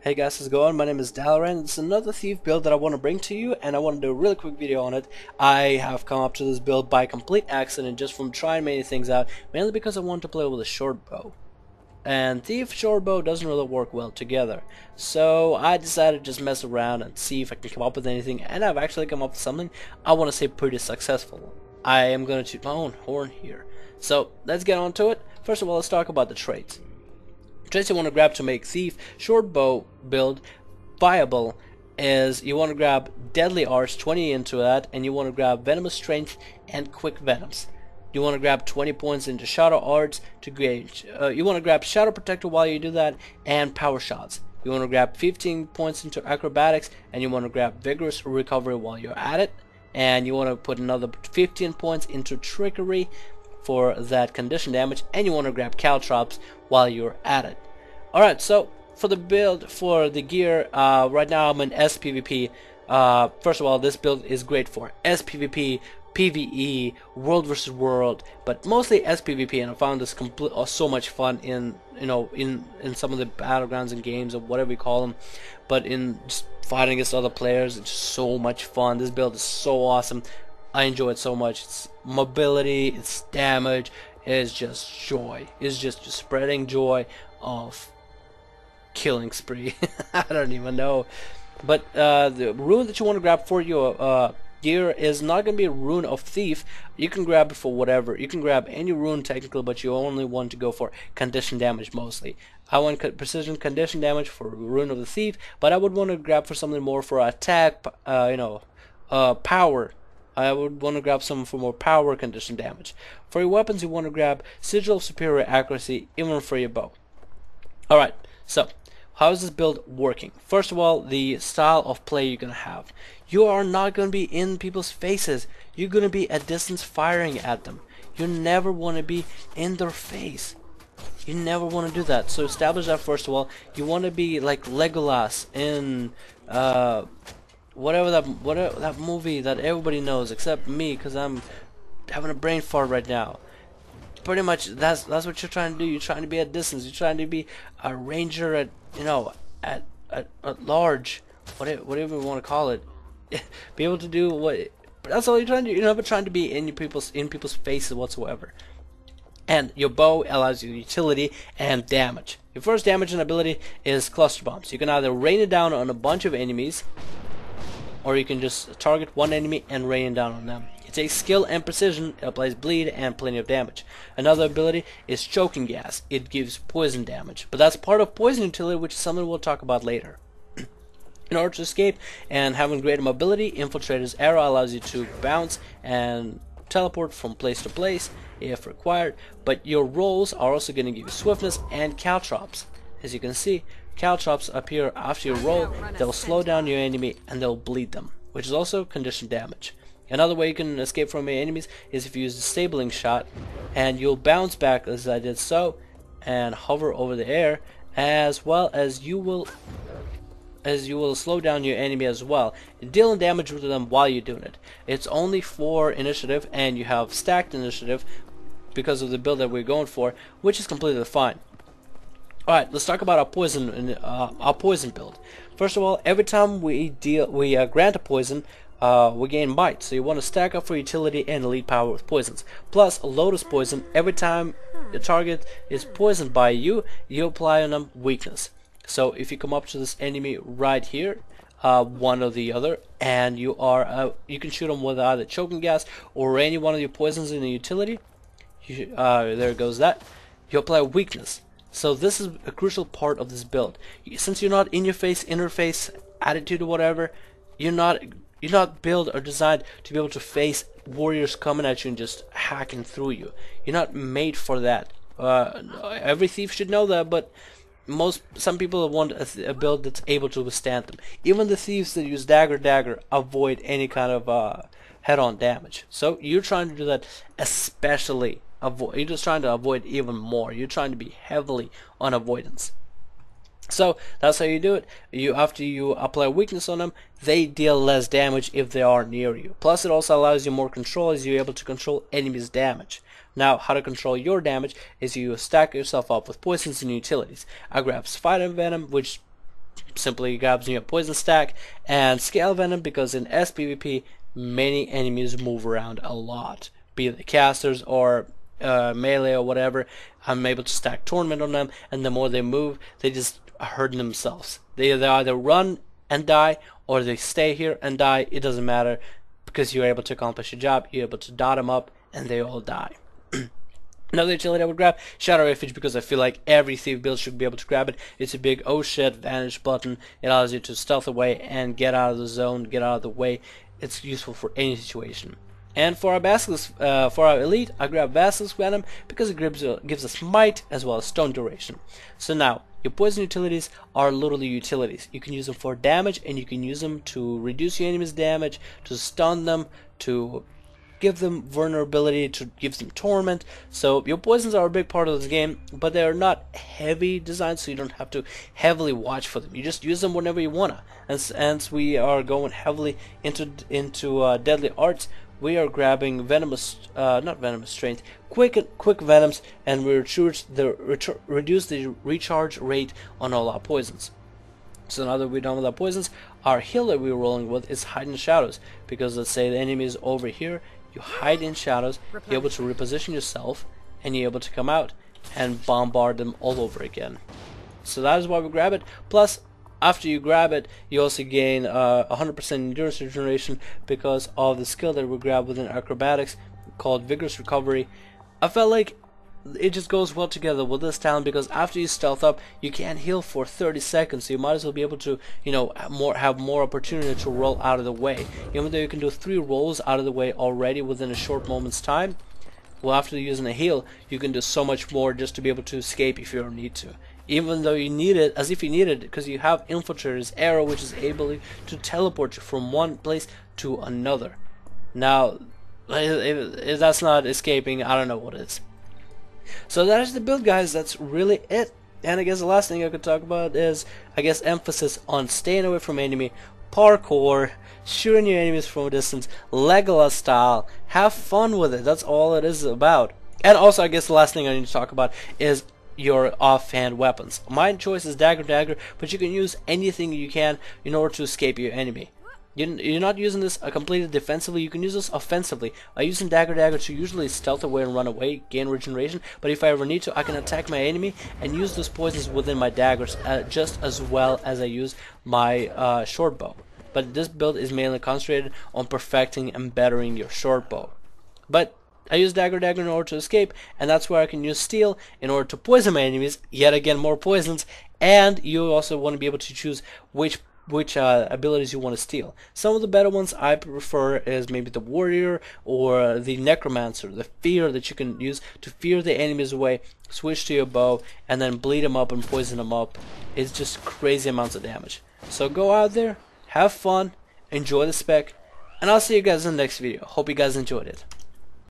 Hey guys, how's it going? My name is Dalaran. It's another thief build that I want to bring to you, and I want to do a really quick video on it. I have come up to this build by complete accident, just from trying many things out, mainly because I want to play with a shortbow. And thief shortbow doesn't really work well together. So I decided to just mess around and see if I can come up with anything, and I've actually come up with something I want to say pretty successful. I am going to toot my own horn here. So let's get on to it. First of all, let's talk about the traits. Traits you want to grab to make thief shortbow build viable is you want to grab deadly arts 20 into that, and you want to grab venomous strength and quick venoms. You want to grab 20 points into shadow arts to gauge. You want to grab shadow protector while you do that, and power shots. You want to grab 15 points into acrobatics, and you want to grab vigorous recovery while you're at it, and you want to put another 15 points into trickery for that condition damage, and you want to grab caltrops while you're at it. Alright, so for the build for the gear, right now I'm in SPvP. First of all, this build is great for SPvP, PvE, World vs. World, but mostly SPvP, and I found this so much fun in in some of the battlegrounds and games or whatever you call them. But in just fighting against other players, it's just so much fun. This build is so awesome. I enjoy it so much. It's mobility, it's damage, it's just joy. It's just spreading joy of killing spree. I don't even know. But the rune that you want to grab for your gear is not going to be a rune of thief. You can grab it for whatever. You can grab any rune technically, but you only want to go for condition damage mostly. I want precision condition damage for rune of the thief, but I would want to grab for something more for attack, power. I would want to grab some for more power condition damage. For your weapons, you want to grab Sigil of Superior Accuracy, even for your bow. Alright, so how is this build working? First of all, the style of play you're going to have. You are not going to be in people's faces. You're going to be at distance firing at them. You never want to be in their face. You never want to do that. So establish that first of all. You want to be like Legolas in whatever that movie that everybody knows except me, because I'm having a brain fart right now. Pretty much that's what you're trying to do. You're trying to be at distance. You're trying to be a ranger at at large, whatever you want to call it. Be able to do what. But that's all you're trying to do. You're never trying to be in people's faces whatsoever. And your bow allows you utility and damage. Your first damage and ability is cluster bombs. You can either rain it down on a bunch of enemies, or you can just target one enemy and rain down on them. It takes skill and precision, it applies bleed and plenty of damage. Another ability is choking gas. It gives poison damage, but that's part of poison utility, which is something we'll talk about later. In order to escape and having greater mobility, Infiltrator's Arrow allows you to bounce and teleport from place to place if required, but your rolls are also going to give you swiftness and caltrops. As you can see, caltrops appear after your roll. They'll slow down your enemy and they'll bleed them, which is also condition damage. Another way you can escape from your enemies is if you use the stabling shot, and you'll bounce back as I did so, and hover over the air, as well as you will slow down your enemy as well, dealing damage to them while you're doing it. It's only for initiative, and you have stacked initiative because of the build that we're going for, which is completely fine. Alright, let's talk about our poison build. First of all, every time we grant a poison, we gain might, so you want to stack up for utility and elite power with poisons. Plus, Lotus Poison, every time the target is poisoned by you, you apply on them weakness. So if you come up to this enemy right here, one or the other, and you can shoot them with either choking gas or any one of your poisons in the utility, there goes that, you apply weakness. So this is a crucial part of this build. Since you're not in your face, interface, attitude or whatever, you're not built or designed to be able to face warriors coming at you and just hacking through you. You're not made for that. Every thief should know that, but some people want a build that's able to withstand them. Even the thieves that use dagger avoid any kind of head-on damage. So you're trying to do that especially. You're just trying to avoid even more. You're trying to be heavily on avoidance. So that's how you do it. After you apply weakness on them, they deal less damage if they are near you. Plus it also allows you more control, as you're able to control enemies' damage. Now, how to control your damage is you stack yourself up with poisons and utilities. I grab Spider Venom, which simply grabs me a poison stack, and scale venom because in SPvP many enemies move around a lot, be it the casters or melee or whatever. I'm able to stack torment on them, and the more they move, they just hurt themselves. They either run and die, or they stay here and die. It doesn't matter, because you're able to accomplish your job. You're able to dot them up, and they all die. Another utility I would grab, Shadow Refuge, because I feel like every thief build should be able to grab it. It's a big oh shit vanish button. It allows you to stealth away and get out of the zone, get out of the way. It's useful for any situation. And for our Basilisk, for our elite, I grab Basilisk Venom because it gives us might as well as stone duration. So now, your poison utilities are literally utilities. You can use them for damage, and you can use them to reduce your enemy's damage, to stun them, to give them vulnerability, to give them torment. So your poisons are a big part of this game, but they are not heavy designed, so you don't have to heavily watch for them. You just use them whenever you wanna. And since we are going heavily into deadly arts, we are grabbing venomous, not venomous strength, quick venoms, and we reduce the recharge rate on all our poisons. So now that we're done with our poisons, our heal that we're rolling with is hide in shadows, because let's say the enemy is over here, you hide in shadows, you're able to reposition yourself, and you're able to come out and bombard them all over again. So that is why we grab it. Plus, after you grab it, you also gain 100% endurance regeneration because of the skill that we grab within acrobatics called Vigorous Recovery. I felt like it just goes well together with this talent, because after you stealth up, you can't heal for 30 seconds, so you might as well be able to, you know, have more opportunity to roll out of the way. Even though you can do 3 rolls out of the way already within a short moment's time, well, after using a heal, you can do so much more just to be able to escape if you don't need to. Even though you need it, as if you need it, because you have Infiltrator's Arrow, which is able to teleport you from one place to another. Now, if that's not escaping, I don't know what is. So that is the build, guys. That's really it. And I guess the last thing I could talk about is, I guess, emphasis on staying away from enemy, parkour, shooting your enemies from a distance, Legolas style. Have fun with it. That's all it is about. And also, I guess the last thing I need to talk about is your offhand weapons. My choice is dagger, but you can use anything you can in order to escape your enemy. You're not using this completely defensively, you can use this offensively. I use dagger to usually stealth away and run away, gain regeneration, but if I ever need to, I can attack my enemy and use those poisons within my daggers just as well as I use my shortbow. But this build is mainly concentrated on perfecting and bettering your shortbow. But I use dagger in order to escape, and that's where I can use steel in order to poison my enemies, yet again more poisons, and you also want to be able to choose which abilities you want to steal. Some of the better ones I prefer is maybe the warrior or the necromancer, the fear that you can use to fear the enemies away, switch to your bow, and then bleed them up and poison them up. It's just crazy amounts of damage. So go out there, have fun, enjoy the spec, and I'll see you guys in the next video. Hope you guys enjoyed it.